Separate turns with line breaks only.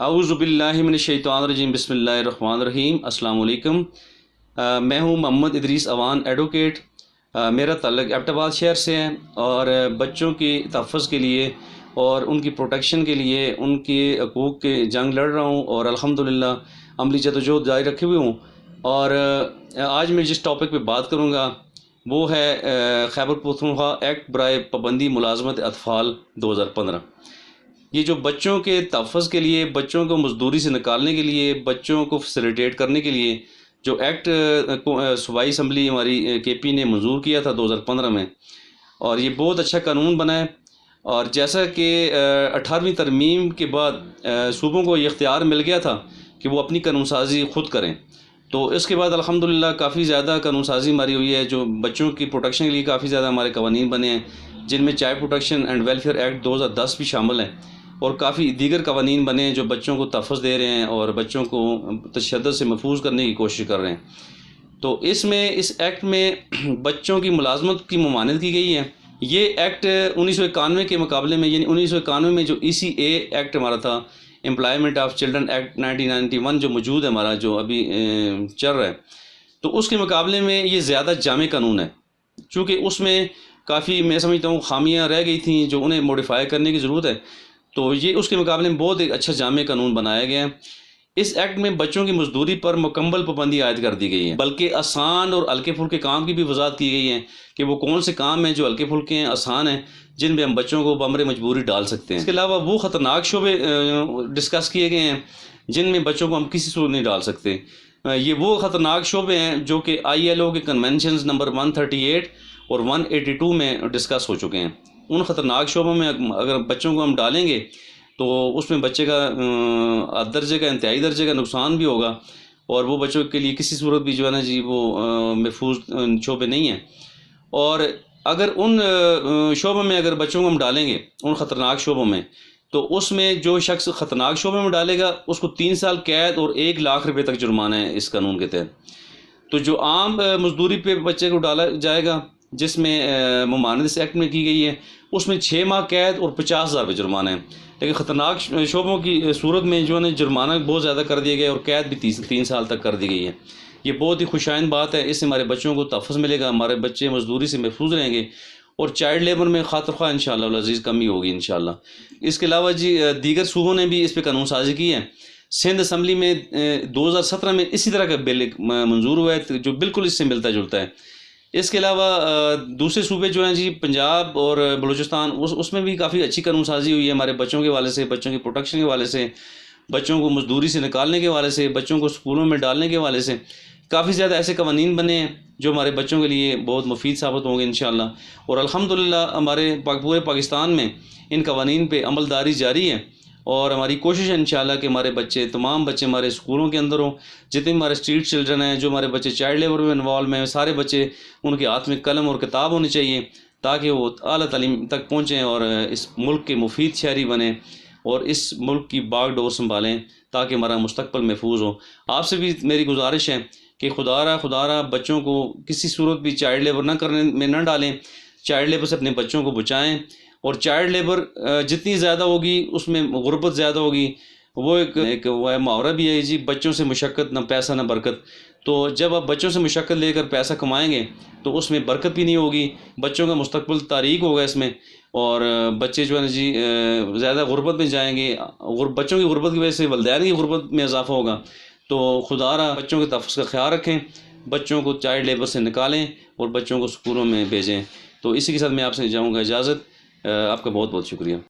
اعوذ باللہ من الشیطان الرجیم، بسم اللہ الرحمن الرحیم۔ السلام علیکم۔ میں ہوں محمد ادریس اوان ایڈوکیٹ۔ میرا تعلق ایبٹ آباد شہر سے ہے اور بچوں کی تحفظ کے لیے اور ان کی پروٹیکشن کے لیے ان کے حقوق کے جنگ لڑ رہا ہوں اور الحمدللہ عملی جدوجہد جاری رکھے ہوئے ہوں۔ اور آج میں جس ٹاپک پہ بات کروں گا وہ ہے خیبر پختونخوا ایکٹ برائے پابندی ملازمت اطفال 2015۔ یہ جو بچوں کے تحفظ کے لیے، بچوں کو مزدوری سے نکالنے کے لیے، بچوں کو فیسیلیٹیٹ کرنے کے لیے جو ایکٹ صوبائی اسمبلی ہماری کے پی نے منظور کیا تھا 2015 میں، اور یہ بہت اچھا قانون بنا ہے۔ اور جیسا کہ 18ویں ترمیم کے بعد صوبوں کو یہ اختیار مل گیا تھا کہ وہ اپنی قانون سازی خود کریں، تو اس کے بعد الحمدللہ کافی زیادہ قانون سازی ہماری ہوئی ہے۔ جو بچوں کی پروٹیکشن کے لیے کافی زیادہ ہمارے قوانین بنے ہیں، جن میں child protection and welfare act 2010 بھی شامل ہے، اور کافی دیگر قوانین بنے ہیں جو بچوں کو تحفظ دے رہے ہیں اور بچوں کو تشدد سے محفوظ کرنے کی کوشش کر رہے ہیں۔ تو اس ایکٹ میں بچوں کی ملازمت کی ممانعت کی گئی ہے۔ یہ ایکٹ 1991 کے مقابلے میں، یعنی 1991 میں جو ECA ایکٹ ہمارا تھا، امپلائمنٹ آف چلڈرن ایکٹ 1991 جو موجود ہے ہمارا، جو ابھی چل رہا ہے، تو اس کے مقابلے میں یہ زیادہ جامع قانون ہے، چونکہ اس میں کافی میں سمجھتا ہوں خامیاں رہ گئی تھیں جو انہیں موڈیفائی کرنے کی ضرورت ہے۔ تو یہ اس کے مقابلے میں بہت ایک اچھا جامع قانون بنایا گیا ہے۔ اس ایکٹ میں بچوں کی مزدوری پر مکمل پابندی عائد کر دی گئی ہے، بلکہ آسان اور ہلکے پھلکے کام کی بھی وضاحت کی گئی ہے کہ وہ کون سے کام ہیں جو ہلکے پھلکے ہیں، آسان ہیں، جن میں ہم بچوں کو بامر مجبوری ڈال سکتے ہیں۔ اس کے علاوہ وہ خطرناک شعبے ڈسکس کیے گئے ہیں جن میں بچوں کو ہم کسی صورت نہیں ڈال سکتے۔ یہ وہ خطرناک شعبے ہیں جو کہ ILO کے کنونشنز نمبر 138 اور 182 میں ڈسکس ہو چکے ہیں۔ ان خطرناک شعبوں میں اگر بچوں کو ہم ڈالیں گے تو اس میں بچے کا درجے کا، انتہائی درجے کا نقصان بھی ہوگا، اور وہ بچوں کے لیے کسی صورت بھی جو ہے نا جی وہ محفوظ شعبے نہیں ہیں۔ اور اگر ان شعبوں میں اگر بچوں کو ہم ڈالیں گے، ان خطرناک شعبوں میں، تو اس میں جو شخص خطرناک شعبے میں ڈالے گا اس کو 3 سال قید اور 1 لاکھ روپے تک جرمانہ ہے اس قانون کے تحت۔ تو جو عام مزدوری پہ بچے کو ڈالا جائے گا، جس میں ممانعت اس ایکٹ میں کی گئی ہے، اس میں 6 ماہ قید اور 50,000 روپے جرمانہ ہے۔ لیکن خطرناک شعبوں کی صورت میں جو ہے نا جرمانہ بہت زیادہ کر دیا گیا اور قید بھی 3 سال تک کر دی گئی ہے۔ یہ بہت ہی خوشائند بات ہے، اس سے ہمارے بچوں کو تحفظ ملے گا، ہمارے بچے مزدوری سے محفوظ رہیں گے، اور چائلڈ لیبر میں خاطر خواہ انشاءاللہ العزیز کمی ہوگی انشاءاللہ۔ اس کے علاوہ جی دیگر صوبوں نے بھی اس پہ قانون سازی کی ہے۔ سندھ اسمبلی میں 2017 میں اسی طرح کا بل منظور ہوا ہے جو بالکل اس سے ملتا جلتا ہے۔ اس کے علاوہ دوسرے صوبے جو ہیں جی پنجاب اور بلوچستان، اس میں بھی کافی اچھی قانون سازی ہوئی ہے ہمارے بچوں کے حوالے سے، بچوں کی پروٹیکشن کے حوالے سے، بچوں کو مزدوری سے نکالنے کے حوالے سے، بچوں کو اسکولوں میں ڈالنے کے حوالے سے کافی زیادہ ایسے قوانین بنے ہیں جو ہمارے بچوں کے لیے بہت مفید ثابت ہوں گے انشاءاللہ۔ اور الحمدللہ ہمارے پورے پاکستان میں ان قوانین پہ عمل داری جاری ہے، اور ہماری کوشش ہے انشاءاللہ کہ ہمارے بچے، تمام بچے ہمارے اسکولوں کے اندر ہوں، جتنے ہمارے اسٹریٹ چلڈرن ہیں، جو ہمارے بچے چائلڈ لیبر میں انوالو ہیں، سارے بچے ان کے ہاتھ میں قلم اور کتاب ہونی چاہیے تاکہ وہ اعلیٰ تعلیم تک پہنچیں اور اس ملک کے مفید شہری بنیں اور اس ملک کی باغ ڈور سنبھالیں تاکہ ہمارا مستقبل محفوظ ہو۔ آپ سے بھی میری گزارش ہے کہ خدا را بچوں کو کسی صورت بھی چائلڈ لیبر نہ کرنے میں نہ ڈالیں، چائلڈ لیبر سے اپنے بچوں کو بچائیں۔ اور چائلڈ لیبر جتنی زیادہ ہوگی اس میں غربت زیادہ ہوگی۔ وہ ایک محاورہ بھی ہے جی، بچوں سے مشقت نہ پیسہ نہ برکت۔ تو جب آپ بچوں سے مشقت لے کر پیسہ کمائیں گے تو اس میں برکت بھی نہیں ہوگی، بچوں کا مستقبل تاریک ہوگا اس میں، اور بچے جو ہے نا جی زیادہ غربت میں جائیں گے۔ بچوں کی غربت کی وجہ سے والدین کی غربت میں اضافہ ہوگا۔ تو خدا را بچوں کے تحفظ کا خیال رکھیں، بچوں کو چائلڈ لیبر سے نکالیں اور بچوں کو اسکولوں میں بھیجیں۔ تو اسی کے ساتھ میں آپ سے جاؤں گا اجازت۔ آپ کا بہت بہت شکریہ۔